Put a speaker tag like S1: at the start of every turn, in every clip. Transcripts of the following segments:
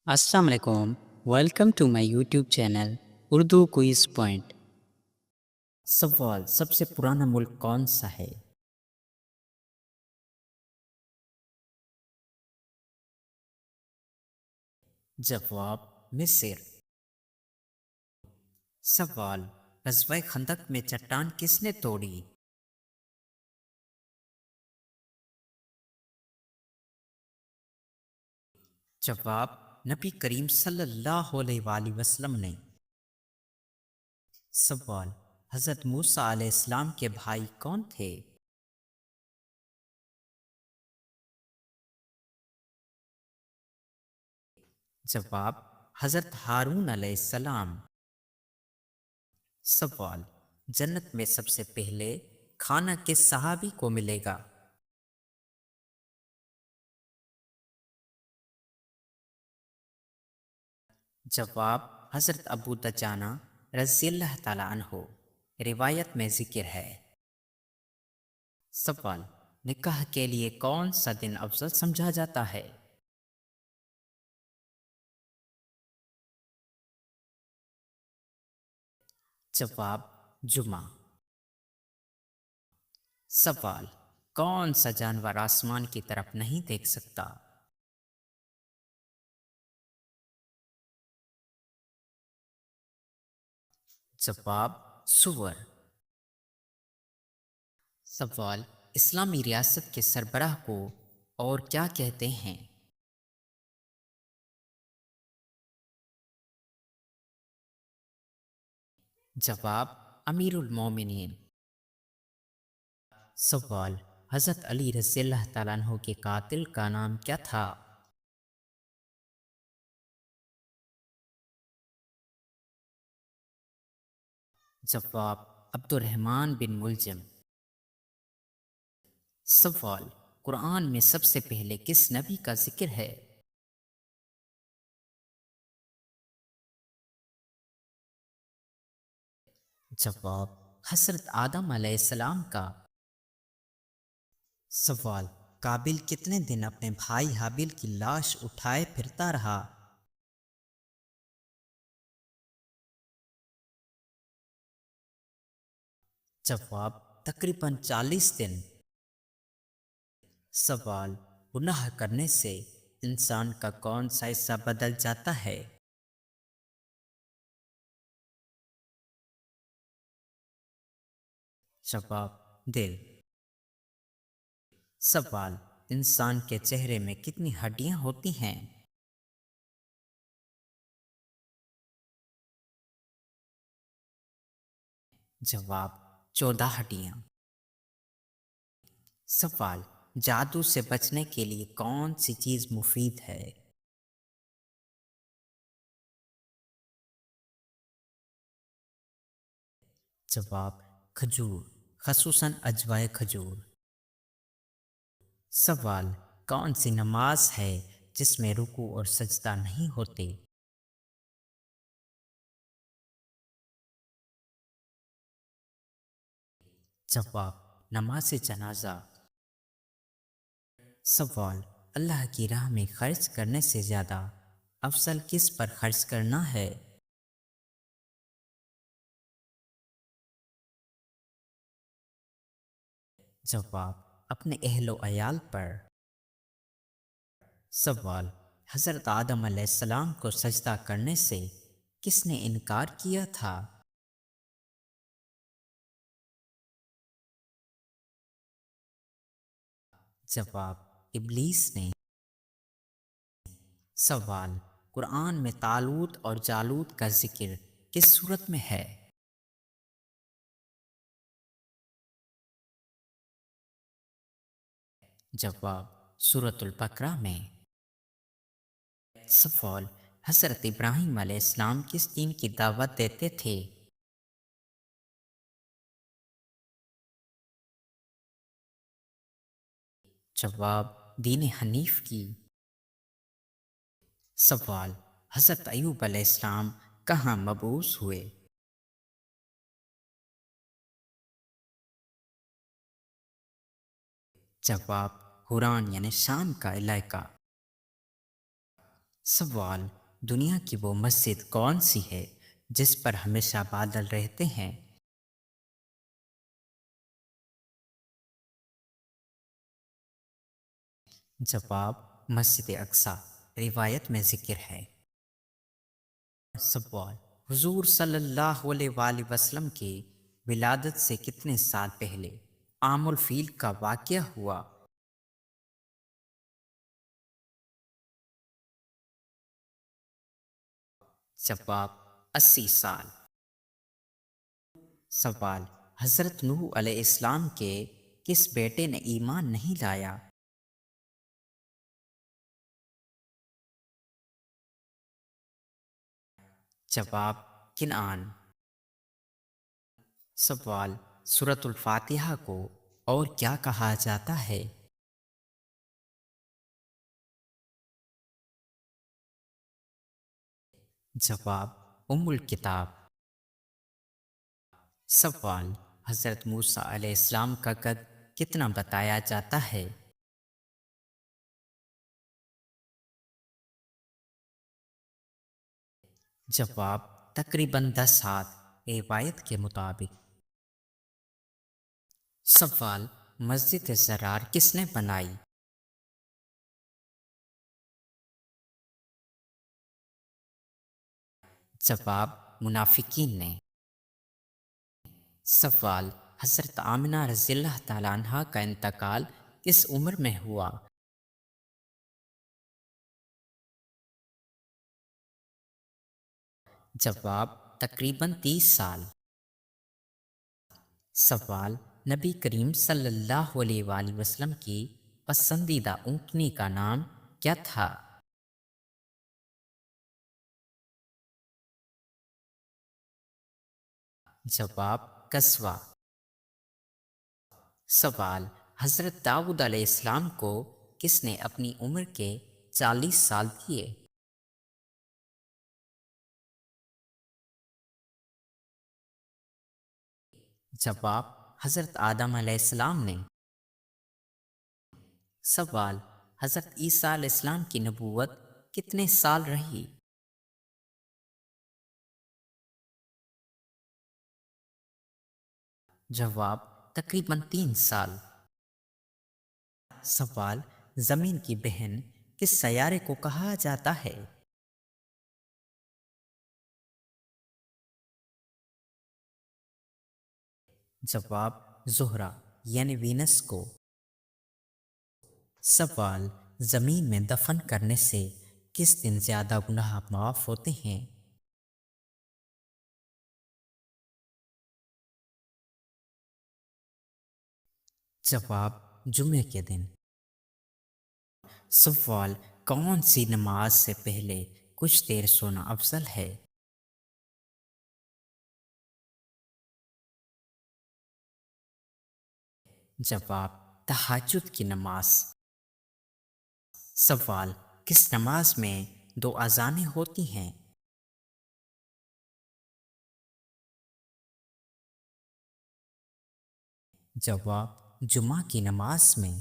S1: السلام علیکم، welcome to my YouTube channel Urdu quiz point.
S2: سوال: سب سے پرانا ملک کون سا ہے؟ جواب: مصر۔ سوال: غزوہ خندق میں چٹان کس نے توڑی؟ جواب: نبی کریم صلی اللہ علیہ وآلہ وسلم نے۔ سوال: حضرت موسیٰ علیہ السلام کے بھائی کون تھے؟ جواب: حضرت ہارون علیہ السلام۔ سوال: جنت میں سب سے پہلے کھانا کس صحابی کو ملے گا؟ جواب: حضرت ابو دجانہ رضی اللہ تعالیٰ عنہ، روایت میں ذکر ہے۔ سوال: نکاح کے لیے کون سا دن افضل سمجھا جاتا ہے؟ جواب: جمعہ۔ سوال: کون سا جانور آسمان کی طرف نہیں دیکھ سکتا؟ جواب: سور۔ سوال: اسلامی ریاست کے سربراہ کو اور کیا کہتے ہیں؟ جواب: امیر المومنین۔ سوال: حضرت علی رضی اللہ تعالیٰ عنہ کے قاتل کا نام کیا تھا؟ جواب: عبد الرحمن بن ملجم۔ سوال: قرآن میں سب سے پہلے کس نبی کا ذکر ہے؟ جواب: حضرت آدم علیہ السلام کا۔ سوال: قابل کتنے دن اپنے بھائی حابیل کی لاش اٹھائے پھرتا رہا؟ جواب: تقریباً 40 دن۔ سوال: گناہ کرنے سے انسان کا کون سا حصہ بدل جاتا ہے؟ جواب: دل۔ سوال: انسان کے چہرے میں کتنی ہڈیاں ہوتی ہیں؟ جواب: 14 ہڈیاں۔ سوال: جادو سے بچنے کے لیے کون سی چیز مفید ہے؟ جواب: کھجور، خصوصاً اجوائے کھجور۔ سوال: کون سی نماز ہے جس میں رکوع اور سجدہ نہیں ہوتے؟ جواب: نماز جنازہ۔ سوال: اللہ کی راہ میں خرچ کرنے سے زیادہ افضل کس پر خرچ کرنا ہے؟ جواب: اپنے اہل و عیال پر۔ سوال: حضرت آدم علیہ السلام کو سجدہ کرنے سے کس نے انکار کیا تھا؟ جواب: ابلیس نے۔ سوال: قرآن میں طالوت اور جالوت کا ذکر کس صورت میں ہے؟ جواب: سورۃ البقرہ میں۔ سوال: حضرت ابراہیم علیہ السلام کس دین کی دعوت دیتے تھے؟ جواب: دین حنیف کی۔ سوال: حضرت ایوب علیہ السلام کہاں مبعوث ہوئے؟ جواب: حوران یعنی شام کا علاقہ۔ سوال: دنیا کی وہ مسجد کون سی ہے جس پر ہمیشہ بادل رہتے ہیں؟ جواب: مسجد اقصی، روایت میں ذکر ہے۔ سوال: حضور صلی اللہ علیہ وآلہ وسلم کی ولادت سے کتنے سال پہلے عام الفیل کا واقعہ ہوا؟ جواب: 80 سال۔ سوال: حضرت نوح علیہ السلام کے کس بیٹے نے ایمان نہیں لایا؟ جواب: کنعان۔ سوال: سورۃ الفاتحہ کو اور کیا کہا جاتا ہے؟ جواب: ام الکتاب۔ سوال: حضرت موسیٰ علیہ السلام کا قد کتنا بتایا جاتا ہے؟ جواب: تقریباً 10 ہاتھ، روایت کے مطابق۔ سوال: مسجد زرار کس نے بنائی؟ جواب: منافقین نے۔ سوال: حضرت آمنہ رضی اللہ تعالیٰ عنہا کا انتقال کس عمر میں ہوا؟ جواب: تقریباً 30 سال۔ سوال: نبی کریم صلی اللہ علیہ وآلہ وسلم کی پسندیدہ اونٹنی کا نام کیا تھا؟ جواب: قصوہ۔ سوال: حضرت داؤد علیہ السلام کو کس نے اپنی عمر کے 40 سال دیے؟ جواب: حضرت آدم علیہ السلام نے۔ سوال: حضرت عیسیٰ علیہ السلام کی نبوت کتنے سال رہی؟ جواب: تقریباً 3 سال۔ سوال: زمین کی بہن کس سیارے کو کہا جاتا ہے؟ جواب: زہرہ یعنی وینس کو۔ سوال: زمین میں دفن کرنے سے کس دن زیادہ گناہ معاف ہوتے ہیں؟ جواب: جمعے کے دن۔ سوال: کون سی نماز سے پہلے کچھ دیر سونا افضل ہے؟ جواب: تہجد کی نماز۔ سوال: کس نماز میں 2 اذانیں ہوتی ہیں؟ جواب: جمعہ کی نماز میں۔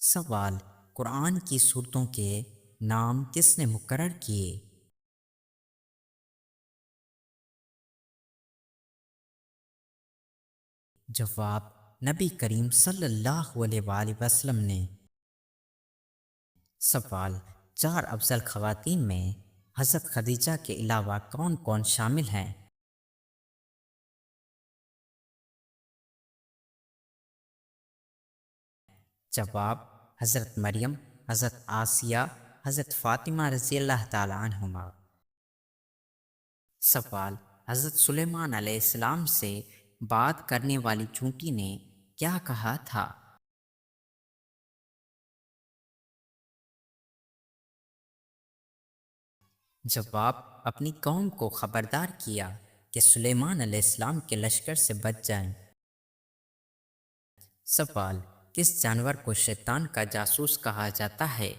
S2: سوال: قرآن کی سورتوں کے نام کس نے مقرر کیے؟ جواب: نبی کریم صلی اللہ علیہ وآلہ وسلم نے۔ سوال: 4 افضل خواتین میں حضرت خدیجہ کے علاوہ کون کون شامل ہیں؟ جواب: حضرت مریم، حضرت آسیہ، حضرت فاطمہ رضی اللہ تعالیٰ عنہما۔ سوال: حضرت سلیمان علیہ السلام سے بات کرنے والی چونٹی نے کیا کہا تھا؟ جواب: اپنی قوم کو خبردار کیا کہ سلیمان علیہ السلام کے لشکر سے بچ جائیں۔ سوال: کس جانور کو شیطان کا جاسوس کہا جاتا ہے؟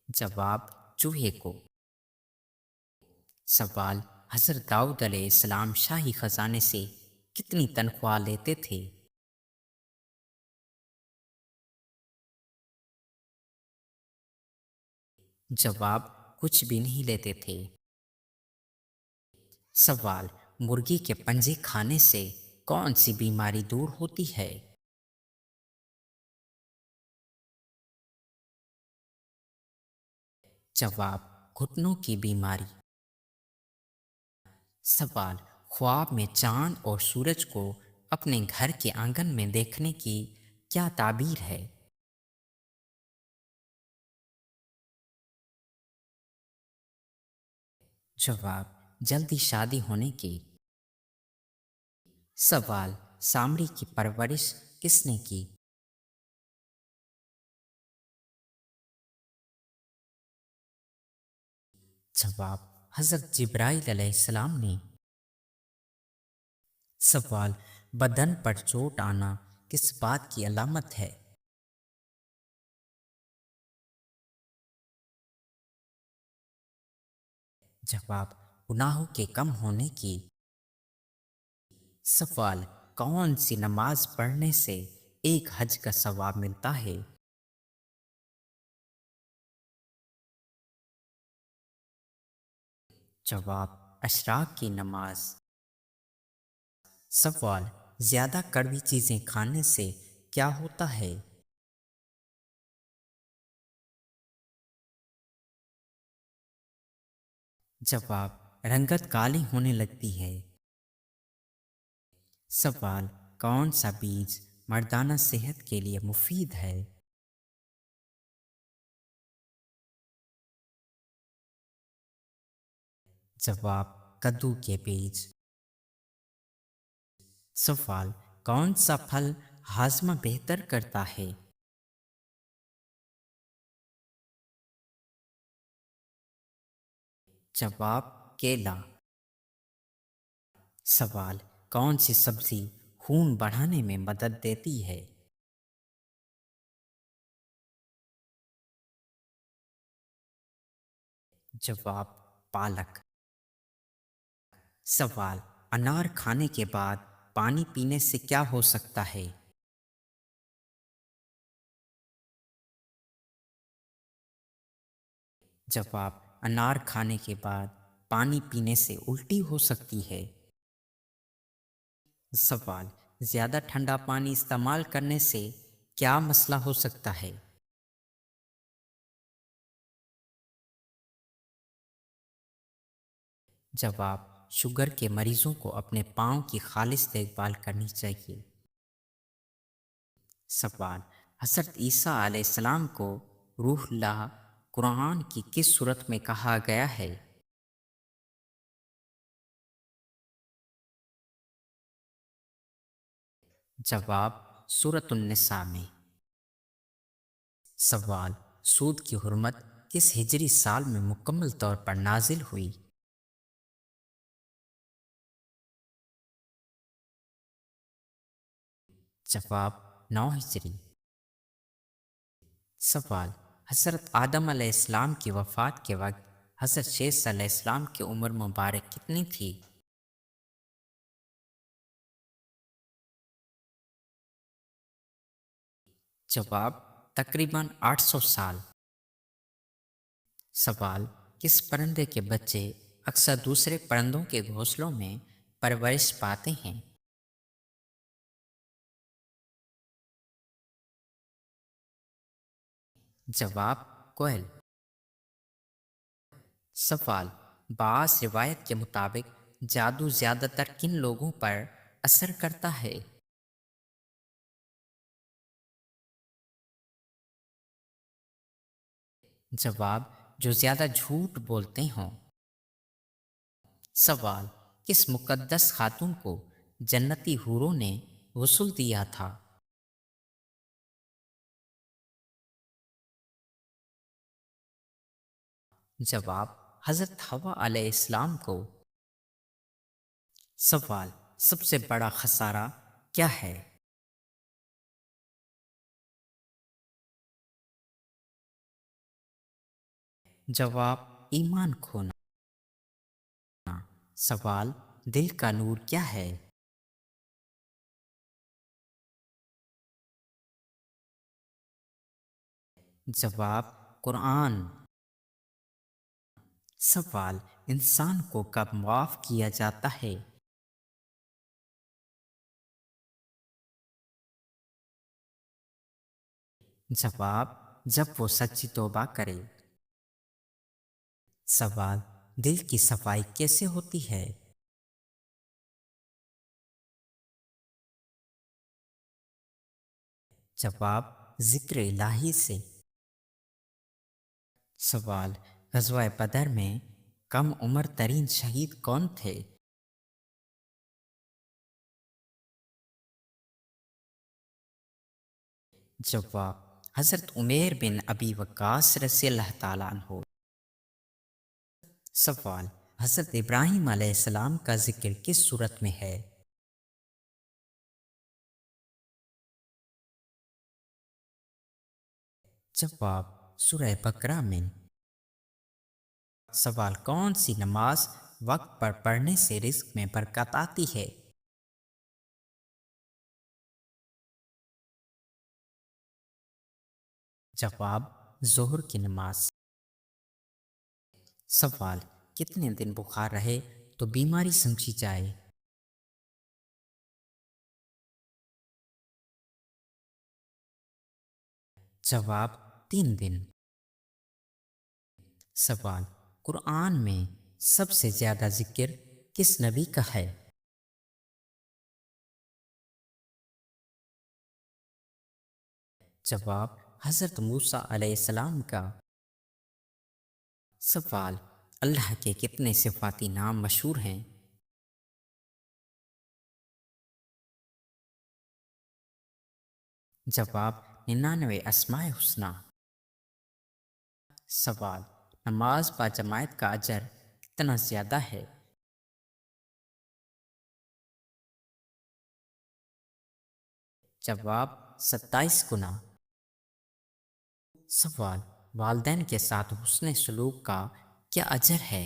S2: جواب: چوہے کو۔ سوال: حضرت داؤد علیہ السلام شاہی خزانے سے کتنی تنخواہ لیتے تھے؟ جواب: کچھ بھی نہیں لیتے تھے۔ سوال: مرغی کے پنجے کھانے سے کون سی بیماری دور ہوتی ہے؟ جواب: گھٹنوں کی بیماری۔ سوال: خواب میں چاند اور سورج کو اپنے گھر کے آنگن میں دیکھنے کی کیا تعبیر ہے؟ جواب: جلدی شادی ہونے کی۔ سوال: سامری کی پرورش کس نے کی؟ جواب: حضرت جبرائیل علیہ السلام نے۔ سوال: بدن پر چوٹ آنا کس بات کی علامت ہے؟ جواب: گناہوں کے کم ہونے کی۔ سوال: کون سی نماز پڑھنے سے ایک حج کا ثواب ملتا ہے؟ جواب: اشراق کی نماز۔ سوال: زیادہ کڑوی چیزیں کھانے سے کیا ہوتا ہے؟ جواب: رنگت کالی ہونے لگتی ہے۔ سوال: کون سا بیج مردانہ صحت کے لیے مفید ہے؟ جواب: کدو کے بیج۔ سوال: کون سا پھل ہاضمہ بہتر کرتا ہے؟ جواب: کیلا۔ سوال: کون سی سبزی خون بڑھانے میں مدد دیتی ہے؟ جواب: پالک۔ سوال: انار کھانے کے بعد پانی پینے سے کیا ہو سکتا ہے؟ جواب: انار کھانے کے بعد پانی پینے سے الٹی ہو سکتی ہے۔ سوال: زیادہ ٹھنڈا پانی استعمال کرنے سے کیا مسئلہ ہو سکتا ہے؟ جواب: شوگر کے مریضوں کو اپنے پاؤں کی خالص دیکھ بھال کرنی چاہیے۔ سوال: حضرت عیسیٰ علیہ السلام کو روح اللہ قرآن کی کس صورت میں کہا گیا ہے؟ جواب: سورۃ النساء میں۔ سوال: سود کی حرمت کس ہجری سال میں مکمل طور پر نازل ہوئی؟ جواب: 9 ہجری۔ سوال: حضرت آدم علیہ السلام کی وفات کے وقت حضرت شیث علیہ السلام کی عمر مبارک کتنی تھی؟ جواب: تقریباً 800 سال۔ سوال: کس پرندے کے بچے اکثر دوسرے پرندوں کے گھونسلوں میں پرورش پاتے ہیں؟ جواب: کوئل۔ سوال: بعض روایت کے مطابق جادو زیادہ تر کن لوگوں پر اثر کرتا ہے؟ جواب: جو زیادہ جھوٹ بولتے ہوں۔ سوال: کس مقدس خاتون کو جنتی حوروں نے غسل دیا تھا؟ جواب: حضرت حوا علیہ السلام کو۔ سوال: سب سے بڑا خسارہ کیا ہے؟ جواب: ایمان کھونا۔ سوال: دل کا نور کیا ہے؟ جواب: قرآن۔ سوال: انسان کو کب معاف کیا جاتا ہے؟ جواب: جب وہ سچی توبہ کرے۔ سوال: دل کی صفائی کیسے ہوتی ہے؟ جواب: ذکر الہی سے۔ سوال: غزوہ بدر میں کم عمر ترین شہید کون تھے؟ جواب: حضرت عمیر بن ابی وقاص رضی اللہ تعالیٰ عنہ۔ سوال: حضرت ابراہیم علیہ السلام کا ذکر کس صورت میں ہے؟ جواب: سورہ بقرہ میں۔ سوال: کون سی نماز وقت پر پڑھنے سے رزق میں برکت آتی ہے؟ جواب: ظہر کی نماز۔ سوال: کتنے دن بخار رہے تو بیماری سمجھی جائے؟ جواب: 3 دن۔ سوال: قرآن میں سب سے زیادہ ذکر کس نبی کا ہے؟ جواب: حضرت موسیٰ علیہ السلام کا۔ سوال: اللہ کے کتنے صفاتی نام مشہور ہیں؟ جواب: 99 اسماء حسنی۔ سوال: نماز با جماعت کا اجر کتنا زیادہ ہے؟ جواب: 27 گنا۔ سوال: والدین کے ساتھ حسن سلوک کا کیا اجر ہے؟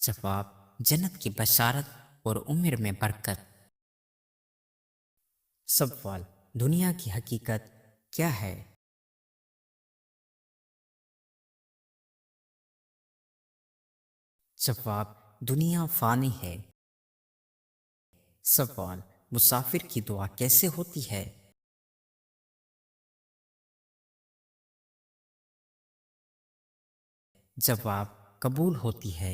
S2: جواب: جنت کی بشارت اور عمر میں برکت۔ سوال: دنیا کی حقیقت کیا ہے؟ جواب: دنیا فانی ہے۔ سوال: مسافر کی دعا کیسے ہوتی ہے؟ جواب: قبول ہوتی ہے۔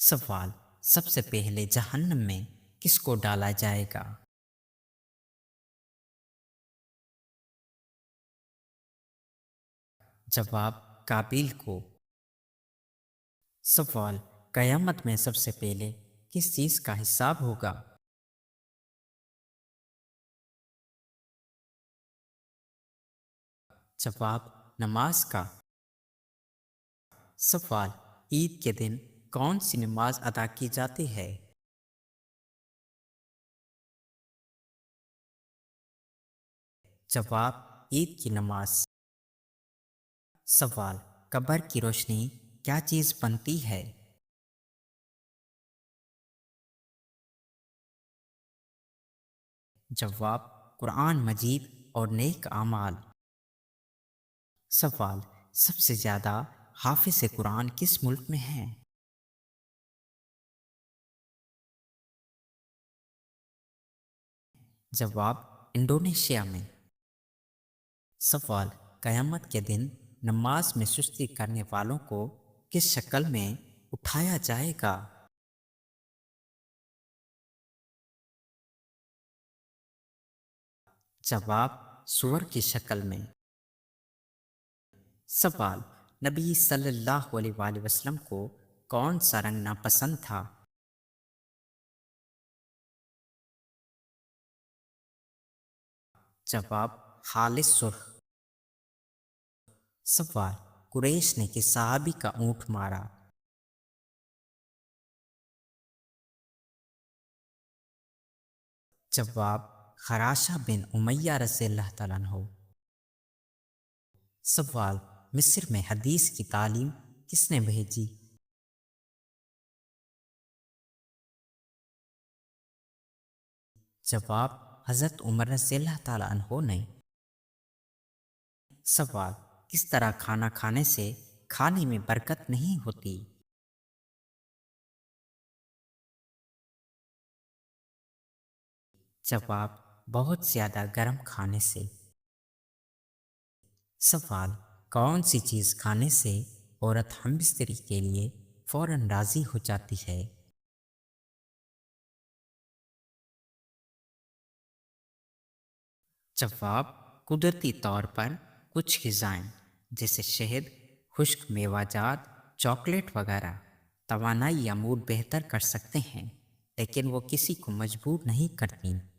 S2: سوال: سب سے پہلے جہنم میں کس کو ڈالا جائے گا؟ جواب: قابیل کو۔ سوال: قیامت میں سب سے پہلے کس چیز کا حساب ہوگا؟ جواب: نماز کا۔ سوال: عید کے دن کون سی نماز ادا کی جاتی ہے؟ جواب: عید کی نماز۔ سوال: قبر کی روشنی کیا چیز بنتی ہے؟ جواب: قرآن مجید اور نیک اعمال۔ سوال: سب سے زیادہ حافظ قرآن کس ملک میں ہیں؟ جواب: انڈونیشیا میں۔ سوال: قیامت کے دن نماز میں سستی کرنے والوں کو کس شکل میں اٹھایا جائے گا؟ جواب: سور کی شکل میں۔ سوال: نبی صلی اللہ علیہ وآلہ وسلم کو کون سا رنگ ناپسند تھا؟ جواب: خالص سرخ۔ سوال: قریش نے کس صحابی کا اونٹ مارا؟ جواب: خراشہ بن امیہ رضی اللہ تعالیٰ عنہ۔ سوال: مصر میں حدیث کی تعلیم کس نے بھیجی؟ جواب: حضرت عمر رضی اللہ تعالیٰ عنہ نے۔ سوال، کس طرح کھانا کھانے سے کھانے میں برکت نہیں ہوتی؟ جواب، بہت زیادہ گرم کھانے سے۔ سوال، کون سی چیز کھانے سے عورت ہم بستری کے لیے فوراً راضی ہو جاتی ہے؟ جواب، قدرتی طور پر کچھ غذائیں جیسے شہد، خشک میوہ جات، چاکلیٹ وغیرہ توانائی یا موڈ بہتر کر سکتے ہیں، لیکن وہ کسی کو مجبور نہیں کرتی۔